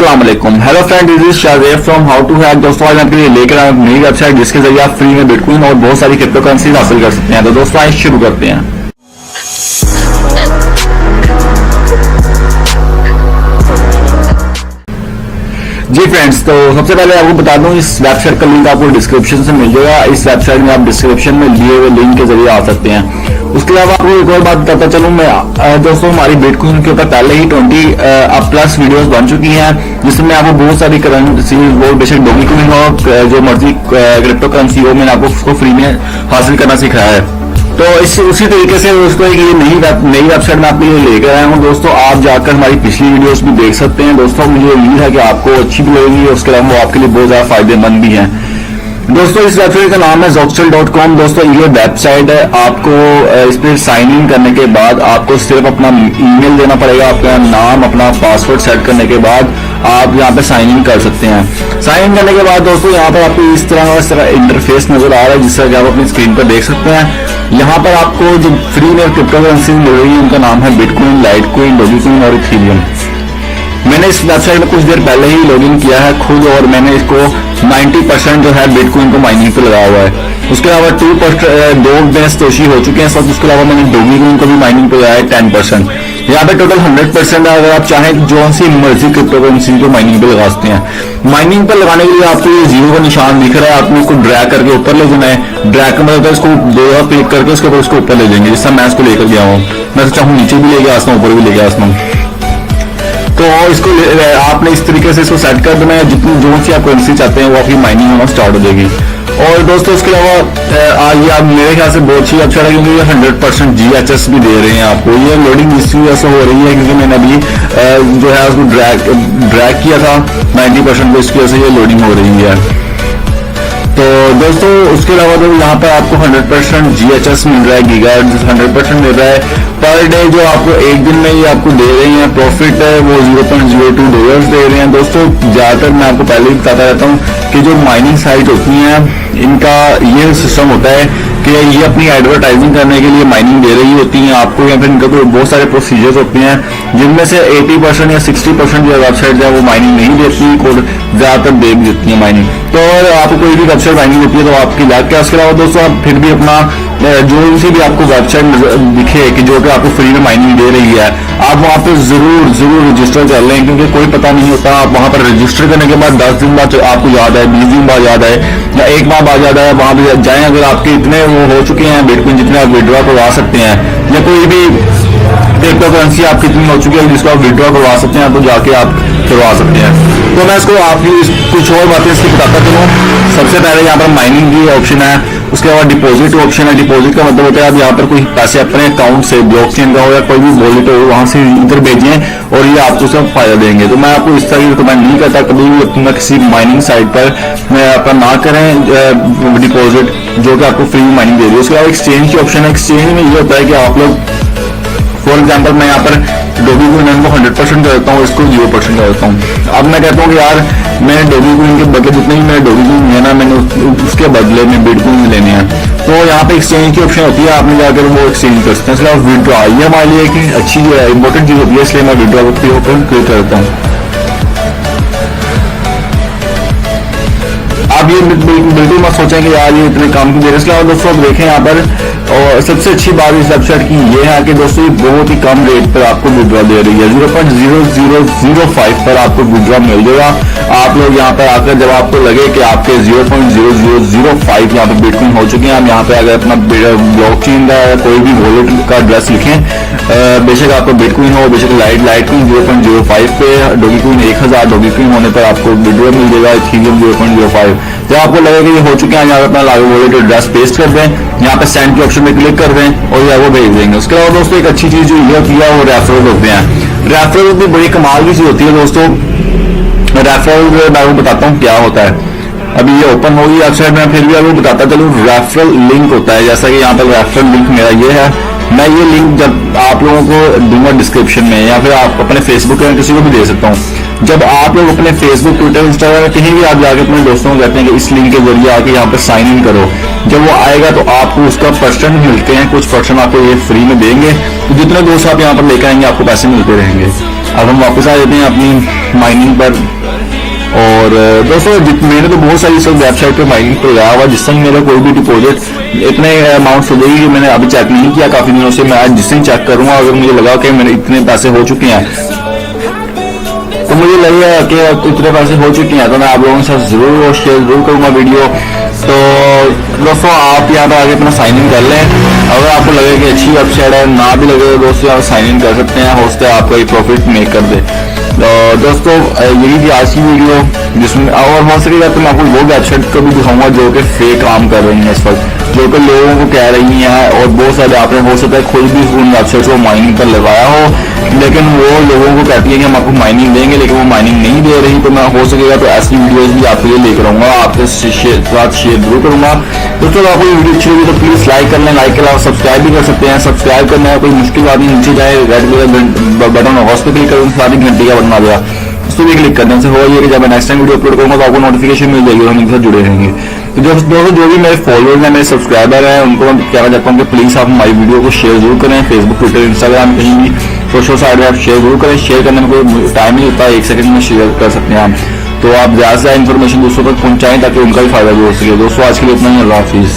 अस्सलाम वालेकुम। Hello friend, this is Shazeb from how to hack. दोस्तों आज आपके लिए लेकर आए नई वेबसाइट जिसके जरिए आप फ्री में बिटकॉइन और बहुत सारी क्रिप्टो करेंसी हासिल कर सकते हैं। तो दोस्तों आज शुरू करते हैं। जी फ्रेंड्स, तो सबसे पहले आपको बता दूं इस वेबसाइट का लिंक आपको डिस्क्रिप्शन से मिल जाएगा। इस वेबसाइट में आप डिस्क्रिप्शन में दिए हुए लिंक के जरिए आ सकते हैं। उसके अलावा आपको एक और बात बताता चलूं मैं दोस्तों, हमारी बिटकॉइन के ऊपर पहले ही 20 प्लस वीडियोस बन चुकी हैं जिसमें आपको बहुत सारी करेंसी, वो बेशक डोगीकॉइन हो, जो मर्जी क्रिप्टो करेंसी हो, मैंने आपको उसको फ्री में हासिल करना सिखाया है। तो उसी तरीके से दोस्तों एक ये नई वेबसाइट में आपके लिए लेकर आया हूँ। दोस्तों आप जाकर हमारी पिछली वीडियोस भी देख सकते हैं। दोस्तों मुझे उम्मीद है कि आपको अच्छी भी लगेगी और उसके अलावा वो आपके लिए बहुत ज्यादा फायदेमंद भी है। दोस्तों इस वेबसाइट का नाम है zoxtel.com। दोस्तों ये वेबसाइट है, आपको इस पर साइन इन करने के बाद आपको सिर्फ अपना ईमेल देना पड़ेगा, अपना नाम, अपना पासवर्ड सेट करने के बाद आप यहाँ पे साइन इन कर सकते हैं। साइन इन करने के बाद दोस्तों यहाँ पर आपको इस तरह इंटरफेस नजर आ रहा है जिससे कि आप अपनी स्क्रीन पर देख सकते हैं। यहाँ पर आपको जो फ्री में क्रिप्टो करेंसी मिल रही है उनका नाम है बिटकॉइन, लाइटकॉइन, डोगीकॉइन और इथेरियम। मैंने इस वेबसाइट में कुछ देर पहले ही लॉगिन किया है खुद और मैंने इसको 90% जो है बिटकॉइन को माइनिंग पे लगा हुआ है। उसके अलावा 2% SATOSHI हो चुके हैं सब। उसके अलावा मैंने डोगीकॉइन को भी माइनिंग पे लगाया है 10%। यहाँ पे टोटल 100% है। अगर आप चाहें जो सी मर्जी क्रिप्टो करेंसी को माइनिंग पे लगा सकते हैं। माइनिंग पे लगाने के लिए आपको ये जीरो का निशान दिख रहा है, आपको इसको ड्रैग करके ऊपर ले जाना है। ड्रैग का मतलब इसको दो बार क्लिक करके उसके ऊपर उसको ऊपर ले जाएंगे। जिससे मैं इसको लेकर गया हूँ, मैं चाहूँ नीचे भी लेके आ सकता हूँ, ऊपर भी लेके आ सकता हूँ। तो इसको आपने इस तरीके से इसको सेट कर देना है। जितनी जो सी आप करेंसी चाहते हैं वो आपकी माइनिंग होना स्टार्ट हो जाएगी। और दोस्तों इसके अलावा ये आप मेरे ख्याल से बहुत अच्छी वेबसाइट है क्योंकि ये 100% GHS भी दे रहे हैं आपको। ये लोडिंग इसी वजह से हो रही है क्योंकि मैंने अभी जो है उसको ड्रैग किया था 90% पे, इसकी वजह से ये लोडिंग हो रही है। तो दोस्तों उसके अलावा तो यहाँ पर आपको 100% GHS मिल रहा है, गीगा 100% मिल रहा है पर डे। जो आपको एक दिन में ये आपको दे रहे हैं प्रॉफिट है वो $0.02 दे रहे हैं। दोस्तों ज्यादातर मैं आपको पहले ही बताता रहता हूँ कि जो माइनिंग साइट होती हैं इनका ये सिस्टम होता है कि ये अपनी एडवर्टाइजिंग करने के लिए माइनिंग दे रही होती हैं आपको, या फिर इनका कोई बहुत सारे प्रोसीजर्स होते हैं जिनमें से 80% या 60% जो वेबसाइट है वो माइनिंग नहीं देती और ज्यादातर दे भी देती है माइनिंग। तो अगर आपको कोई भी वेबसाइट माइनिंग होती है तो आपकी लाख के। उसके अलावा दोस्तों आप फिर भी अपना जो सी भी आपको वेबसाइट दिखे कि जो कि आपको फ्री में माइनिंग दे रही है, आप वहाँ पे जरूर रजिस्टर कर लें क्योंकि कोई पता नहीं होता। आप वहाँ पर रजिस्टर करने के बाद 10 दिन बाद आपको याद है, 20 दिन बाद याद है या एक माह बाद याद है, वहाँ पे जाएं। अगर आपके इतने वो हो चुके हैं बिटकॉइन जितने आप विड्रॉ करवा सकते हैं या कोई भी क्रिप्टो करेंसी आपकी इतनी हो चुकी है जिसको आप विड्रॉ करवा सकते हैं तो जाके आप करवा सकते हैं। तो मैं इसको आपकी कुछ और बातें इसकी बताता चलूँ। सबसे पहले यहाँ पर माइनिंग की ऑप्शन है, उसके बाद डिपॉजिट ऑप्शन है। डिपॉजिट का मतलब होता है आप यहाँ पर कोई पैसे अपने अकाउंट से ब्लॉकचेन का हो या कोई भी वॉलेट हो वहां से इधर भेजें और ये आपको सब फायदा देंगे। तो मैं आपको इस तरह की रिकमेंड नहीं करता कभी भी अपना किसी माइनिंग साइट पर आपका ना करें डिपॉजिट जो कि आपको फ्री माइनिंग दे रही है। उसके बाद एक्सचेंज की ऑप्शन है। एक्सचेंज में ये होता है कि आप लोग फॉर एग्जाम्पल मैं यहाँ पर डोगीकॉइन को 100% कर देता हूँ, इसको 0% कर देता हूँ। अब मैं कहता हूँ कि यार मैंने डोगीकॉइन के बदले जितने भी मेरे डोगीकॉइन लेना मैंने उसके बदले में बिटकॉइन लेने हैं तो यहाँ पे एक्सचेंज की ऑप्शन होती है, आपने जाकर वो एक्सचेंज कर सकते हैं। इसलिए विड्रॉ ये हमारे लिए एक अच्छी इंपॉर्टेंट चीज होती है, इसलिए मैं विड्रॉ को क्लिक करता हूँ। आप ये बिल्कुल मत सोचें कि यार ये इतने काम की देर। इसके अलावा दोस्तों आप देखें यहाँ पर और सबसे अच्छी बात इस वेबसाइट की ये है कि दोस्तों ये बहुत ही कम रेट पर आपको विड्रॉ दे रही है। 0.0005 पर आपको विड्रॉ मिल जाएगा। आप लोग यहाँ पर आकर जब आपको लगे कि आपके 0.0005 यहाँ पर बिटकॉइन हो चुके हैं, आप यहाँ पे अगर अपना ब्लॉकचेन का कोई भी वॉलेट का एड्रेस लिखें, बेशक आपको बिटकॉइन हो, बेशक लाइटकॉइन 0.05 पे, डोगीकॉइन 1000 डोगीकॉइन होने पर आपको विड्रॉ मिल जाएगा, इथेरियम 0.05। जब आपको लगे कि ये हो चुके हैं, यहाँ पे अपना लागू वॉलेट एड्रेस पेस्ट कर दें, यहाँ पे सेंड के ऑप्शन में क्लिक कर दें और ये वो भेज देंगे। उसके अलावा दोस्तों एक अच्छी चीज जो ये होती है वो रेफरल होते हैं। रेफरल भी बड़ी कमाल की चीज होती है दोस्तों। रेफरल मैं आपको बताता हूँ क्या होता है। अभी ये ओपन होगी वेबसाइट में, फिर भी आपको बताता चलूँ। रेफरल लिंक होता है, जैसा कि यहाँ पर रेफरल लिंक मेरा ये है। मैं ये लिंक जब आप लोगों को दूंगा डिस्क्रिप्शन में या फिर आप अपने फेसबुक या किसी को भी दे सकता हूँ। जब आप लोग अपने फेसबुक, ट्विटर, इंस्टाग्राम कहीं भी आप जाके अपने दोस्तों को कहते हैं कि इस लिंक के जरिए आके यहाँ पर साइन इन करो, जब वो आएगा तो आपको उसका % मिलते हैं, कुछ % आपको ये फ्री में देंगे। तो जितने दोस्त आप यहाँ पर लेकर आएंगे आपको पैसे मिलते रहेंगे। अब हम वापस आ जाते हैं अपनी माइनिंग पर। और दोस्तों मैंने तो बहुत सारी सब वेबसाइट पे माइनिंग पर गया हुआ, जिससे मेरा कोई भी डिपॉजिट इतने अमाउंट हो जाएगी कि मैंने अभी चेक नहीं किया काफी दिनों से। मैं आज जिस दिन चेक करूंगा अगर मुझे लगा कि मेरे इतने पैसे हो चुके हैं, तो मुझे लगेगा कि इतने पैसे हो चुके हैं, तो मैं आप लोगों के साथ जरूर शेयर जरूर करूंगा वीडियो। तो दोस्तों आप यहाँ पर आगे अपना साइन इन कर लें। अगर आपको लगे कि अच्छी वेबसाइट है, ना भी लगे तो दोस्तों आप साइन इन कर सकते हैं, हो सकता है आपका ये प्रॉफिट मेक कर दे। तो दोस्तों यही थी आज की वीडियो, जिसमें और हो सकेगा तो मैं आपको वो वेबसाइट को भी दिखाऊंगा जो कि फेक काम कर रही है इस वक्त, जो कि लोगों को कह रही हैं। और बहुत सारे आपने हो सकता है खुद भी उन वेबसाइट को माइनिंग पर लगाया हो, लेकिन वो लोगों को कहती है कि हम आपको माइनिंग देंगे, लेकिन वो माइनिंग नहीं दे रही। तो मैं हो सकेगा तो ऐसी वीडियोस भी आपके लिए लेकर आऊंगा, आपके साथ शेयर जरूर करूंगा। दोस्तों आपको ये वीडियो अच्छी लगी तो प्लीज लाइक कर लें, लाइक के अलावा सब्सक्राइब भी कर सकते हैं। सब्सक्राइब करना है कोई मुश्किल बात नहीं, नीचे जाए रेड कलर बटन होगा उस पर क्लिक करें, सारी घंटी का बटन आ गया उस पर भी क्लिक करने से होगा ये कि जब मैं नेक्स्ट टाइम वीडियो अपलोड करूंगा तो आपको नोटिफिकेशन मिल जाएगी और हम इनके साथ जुड़े रहेंगे। तो दोस्तों जो भी मेरे फॉलोअर्स हैं, मेरे सब्सक्राइबर हैं, उनको मैं कहना चाहता हूँ कि प्लीज आप हमारी वीडियो को शेयर जरूर करें। फेसबुक, ट्विटर, इंस्टाग्राम कहीं भी सोशल साइट में आप शेयर जरूर करें। शेयर करने में कोई टाइम नहीं होता, 1 सेकंड में शेयर कर सकते हैं आप। तो आप ज्यादा से ज्यादा इन्फॉर्मेशन दूसरों तक पहुंचाएं ताकि उनका भी फायदा भी हो सके। दोस्तों आज के लिए इतना ही, अल्लाह हाफिज।